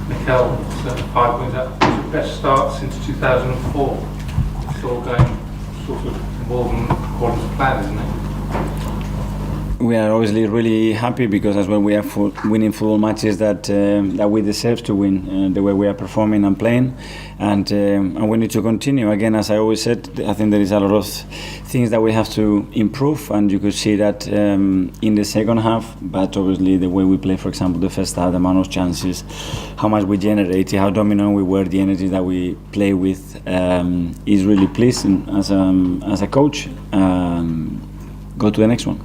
Mikel, 5 wins, that was the best start since 2004. It's all going sort of involving according to plan, isn't it? We are obviously really happy because as well we are winning football matches that we deserve to win the way we are performing and playing, and we need to continue. Again, as I always said, I think there is a lot of things that we have to improve, and you could see that in the second half. But obviously the way we play, for example, the first half, the amount of chances, how much we generated, how dominant we were, the energy that we play with is really pleasing as a coach. Go to the next one.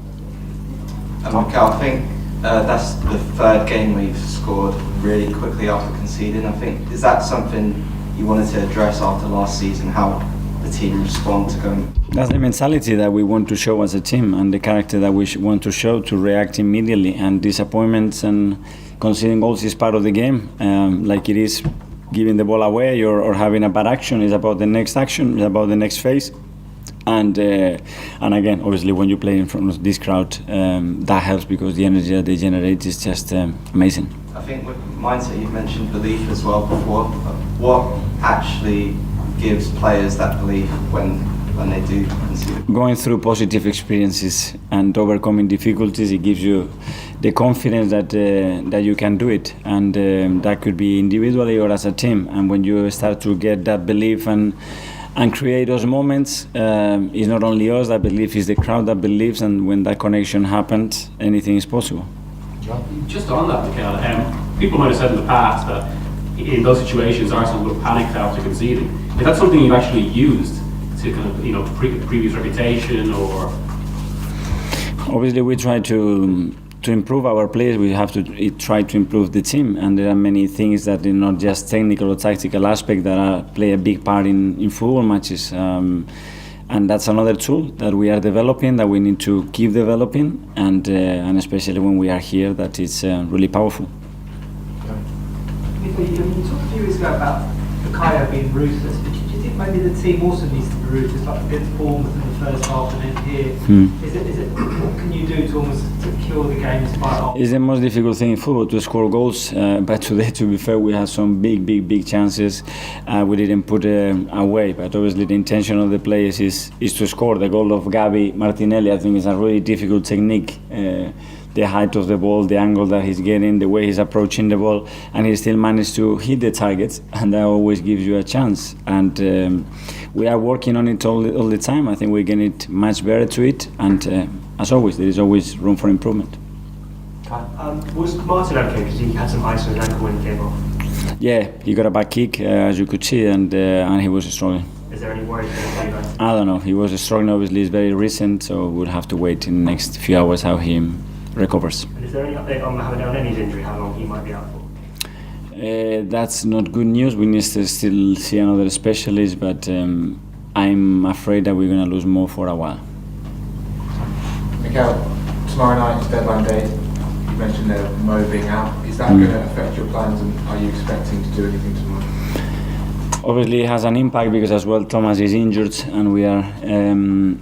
Mikel, I think that's the third game we've scored really quickly after conceding. I think, is that something you wanted to address after last season, how the team respond to going? That's the mentality that we want to show as a team, and the character that we want to show, to react immediately. And disappointments and conceding goals is part of the game, like it is giving the ball away or having a bad action. Is about the next action, is about the next phase. And again, obviously, when you play in front of this crowd, that helps because the energy that they generate is just amazing. I think with mindset, you've mentioned belief as well before. What actually gives players that belief when they do concede? Going through positive experiences and overcoming difficulties, it gives you the confidence that you can do it, and that could be individually or as a team. And when you start to get that belief and create those moments, it's not only us that believe, it's the crowd that believes, and when that connection happens, anything is possible. Just on that, Mikel, people might have said in the past that in those situations Arsenal would have panicked after conceding. Is that something you've actually used to kind of, previous reputation, or? Obviously, we try to improve our players. We have to try to improve the team, and there are many things that are not just technical or tactical aspect that play a big part in football matches, and that's another tool that we are developing, that we need to keep developing, and especially when we are here, that is really powerful. You talked a few weeks ago about Bukayo being ruthless, but do you think maybe the team also needs to be ruthless, like against Bournemouth in the first half and then here? Is it what can you do to almost secure the game despite all? It's the most difficult thing in football, to score goals, but today, to be fair, we had some big chances. We didn't put away, but obviously the intention of the players is to score. The goal of Gabi Martinelli, I think, is a really difficult technique. The height of the ball, the angle that he's getting, the way he's approaching the ball, and he still managed to hit the targets, and that always gives you a chance. And we are working on it all the time. I think we're getting much better to it, and as always, there is always room for improvement. Was Martin okay? Because he had some ice on his ankle when he came off. Yeah, he got a back kick, as you could see, and he was struggling. Is there any worry he's going to play back? I don't know. He was struggling. Obviously, it's very recent, so we'll have to wait in the next few hours how he recovers. And is there any update on Mohamed El-Neni's injury, how long he might be out for? That's not good news. We need to still see another specialist, but I'm afraid that we're going to lose more for a while. Mikel, tomorrow night is deadline day. You mentioned there Mo being out. Is that going to affect your plans, and are you expecting to do anything tomorrow? Obviously, it has an impact because as well Thomas is injured and we are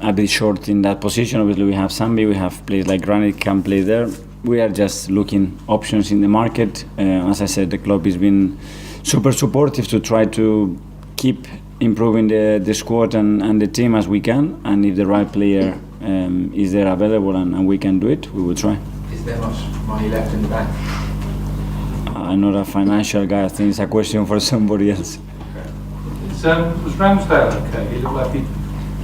a bit short in that position. Obviously, we have Sambi, we have players like Granit can play there. We are just looking options in the market. As I said, the club has been super supportive to try to keep improving the squad and the team as we can. And if the right player is there available and we can do it, we will try. Is there much money left in the bank? I'm not a financial guy. I think it's a question for somebody else. Was Ramsdale okay? He looked like he'd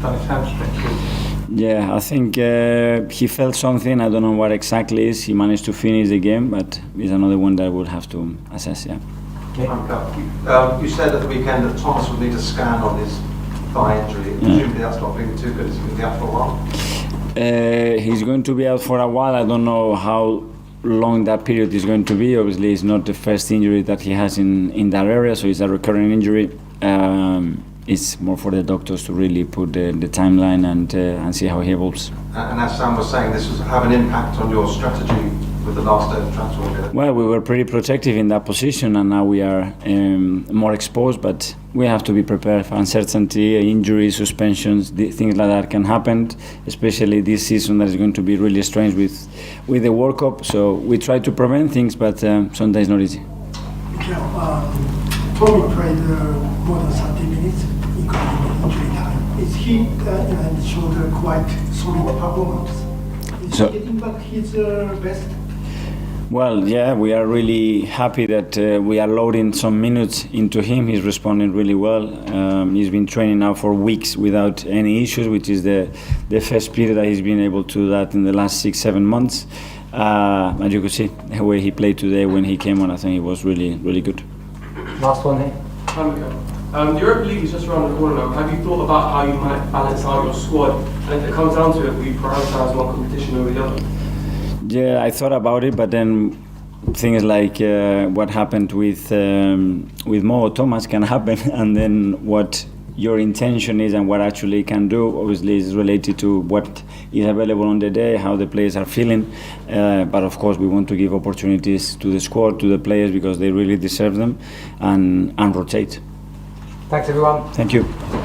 done his hamstring. Yeah, I think he felt something. I don't know what exactly is. He managed to finish the game, but it's another one that we'll have to assess. Yeah. You said at the weekend that Thomas would need a scan on his thigh injury. Presumably that's not being too good. Is he going to be out for a while? He's going to be out for a while. I don't know how long that period is going to be. Obviously, it's not the first injury that he has in that area, so it's a recurring injury. It's more for the doctors to really put the timeline and see how he evolves. And as Sam was saying, this will have an impact on your strategy with the last day of the transfer window. Well, we were pretty protective in that position, and now we are more exposed, but we have to be prepared for uncertainty, injuries, suspensions, things like that can happen, especially this season that is going to be really strange with the World Cup. So we try to prevent things, but sometimes not easy. Mikel, Tommy played more than 30 minutes, including injury time. Is he and showed a quite solid performance? Is he getting back his best? Well, yeah, we are really happy that we are loading some minutes into him. He's responding really well. He's been training now for weeks without any issues, which is the first period that he's been able to do that in the last 6-7 months. As you could see, the way he played today when he came on, I think he was really, really good. Last one here. Hi, Mikel. The Europa League is just around the corner now. Have you thought about how you might balance out your squad? And if it comes down to it, will you prioritise one competition over the other? Yeah, I thought about it, but then things like what happened with Mo or Thomas can happen, and then what your intention is and what actually can do obviously is related to what is available on the day, how the players are feeling. But of course, we want to give opportunities to the squad, to the players, because they really deserve them, and rotate. Thanks, everyone. Thank you.